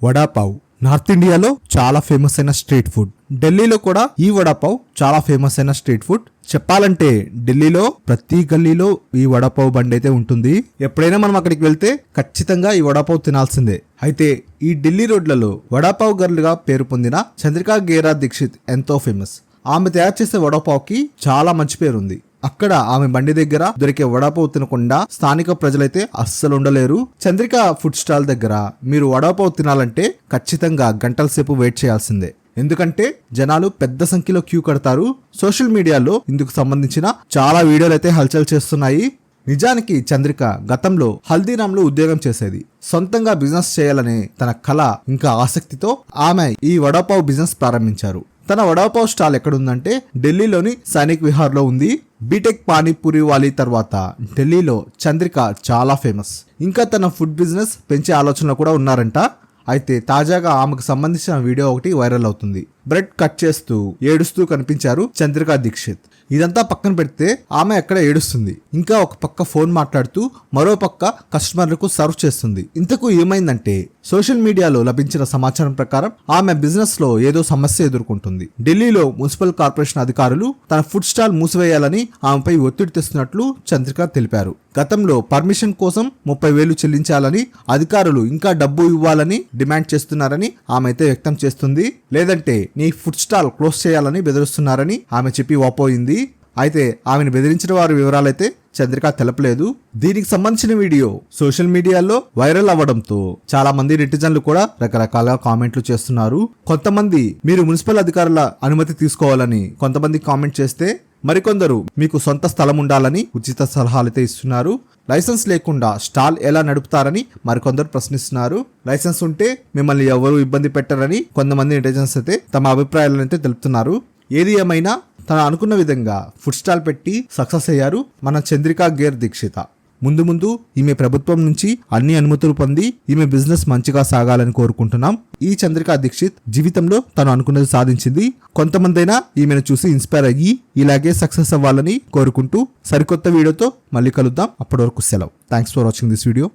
Vada pav north ఇండియాలో చాలా famous అయిన స్ట్రీట్ ఫుడ్. ఢిల్లీలో కూడా ఈ వడాపావ్ చాలా ఫేమస్ అయిన స్ట్రీట్ ఫుడ్. చెప్పాలంటే ఢిల్లీలో ప్రతి గల్లీలో ఈ వడాపావ్ బండి అయితే ఉంటుంది. ఎప్పుడైనా మనం అక్కడికి వెళ్తే ఖచ్చితంగా ఈ వడాపావ్ తినాల్సిందే. అయితే ఈ ఢిల్లీ రోడ్లలో వడాపావ్ గర్ల్ గా పేరు పొందిన చంద్రికా గేరా దీక్షిత్ ఎంతో ఫేమస్. ఆమె తయారు చేసే వడాపావ్కి చాలా మంచి పేరుంది. అక్కడ ఆమె బండి దగ్గర దొరికే వడాపావ్ తినకుండా స్థానిక ప్రజలైతే అస్సలు ఉండలేరు. చంద్రిక ఫుడ్ స్టాల్ దగ్గర మీరు వడాపావ్ తినాలంటే ఖచ్చితంగా గంటల సేపు వెయిట్ చేయాల్సిందే. ఎందుకంటే జనాలు పెద్ద సంఖ్యలో క్యూ కడతారు. సోషల్ మీడియాలో ఇందుకు సంబంధించిన చాలా వీడియోలు అయితే హల్చల్ చేస్తున్నాయి. నిజానికి చంద్రిక గతంలో హల్దీరామ్లో ఉద్యోగం చేసేది. సొంతంగా బిజినెస్ చేయాలనే తన కళ ఇంకా ఆసక్తితో ఆమె ఈ వడాపావ్ బిజినెస్ ప్రారంభించారు. తన వడాపావ్ స్టాల్ ఎక్కడుందంటే ఢిల్లీలోని సైనిక్ విహార్లో ఉంది. బీటెక్ పానీపూరి వాలీ తర్వాత ఢిల్లీలో చంద్రిక చాలా ఫేమస్. ఇంకా తన ఫుడ్ బిజినెస్ పెంచే ఆలోచనలో కూడా ఉన్నారంట. అయితే తాజాగా ఆమెకు సంబంధించిన వీడియో ఒకటి వైరల్ అవుతుంది. బ్రెడ్ కట్ చేస్తూ ఏడుస్తూ కనిపించారు చంద్రికా దీక్షిత్. ఇదంతా పక్కన పెడితే ఆమె ఎక్కడ ఏడుస్తుంది, ఇంకా ఒక పక్క ఫోన్ మాట్లాడుతూ మరో పక్క కస్టమర్లకు సర్వ్ చేస్తుంది. ఇంతకు ఏమైందంటే సోషల్ మీడియాలో లభించిన సమాచారం ప్రకారం ఆమె బిజినెస్ లో ఏదో సమస్య ఎదుర్కొంటుంది. ఢిల్లీలో మున్సిపల్ కార్పొరేషన్ అధికారులు తన ఫుడ్ స్టాల్ మూసివేయాలని ఆమెపై ఒత్తిడి తెస్తున్నట్లు చంద్రిక తెలిపారు. గతంలో పర్మిషన్ కోసం 30,000 చెల్లించాలని, అధికారులు ఇంకా డబ్బు ఇవ్వాలని డిమాండ్ చేస్తున్నారని ఆమె అయితే వ్యక్తం చేస్తుంది. లేదంటే నీ ఫుడ్ స్టాల్ క్లోజ్ చేయాలని బెదిరిస్తున్నారని ఆమె చెప్పి వాపోయింది. అయితే ఆమెను బెదిరించిన వారి వివరాలైతే చంద్రిక తెలపలేదు. దీనికి సంబంధించిన వీడియో సోషల్ మీడియాలో వైరల్ అవ్వడంతో చాలా మంది నెటిజన్లు కూడా రకరకాల కామెంట్లు చేస్తున్నారు. కొంతమంది మీరు మున్సిపల్ అధికారుల అనుమతి తీసుకోవాలని కొంతమంది కామెంట్ చేస్తే, మరికొందరు మీకు సొంత స్థలం ఉండాలని ఉచిత సలహాలైతే ఇస్తున్నారు. లైసెన్స్ లేకుండా స్టాల్ ఎలా నడుపుతారని మరికొందరు ప్రశ్నిస్తున్నారు. లైసెన్స్ ఉంటే మిమ్మల్ని ఎవరు ఇబ్బంది పెట్టరని కొంతమంది నెటిజన్స్ అయితే తమ అభిప్రాయాలను అయితే తెలుపుతున్నారు. ఏది ఏమైనా తను అనుకున్న విధంగా ఫుడ్ స్టాల్ పెట్టి సక్సెస్ అయ్యారు మన చంద్రికా గేర్ దీక్షిత. ముందు ముందు ఈమె ప్రభుత్వం నుంచి అన్ని అనుమతులు పొంది ఈమె బిజినెస్ మంచిగా సాగాలని కోరుకుంటున్నాం. ఈ చంద్రికా దీక్షిత్ జీవితంలో తను అనుకున్నది సాధించింది. కొంతమందైనా ఈమెను చూసి ఇన్స్పైర్ అయ్యి ఇలాగే సక్సెస్ అవ్వాలని కోరుకుంటూ సరికొత్త వీడియోతో మళ్ళీ కలుద్దాం. అప్పటి వరకు సెలవు. Thanks for watching this video.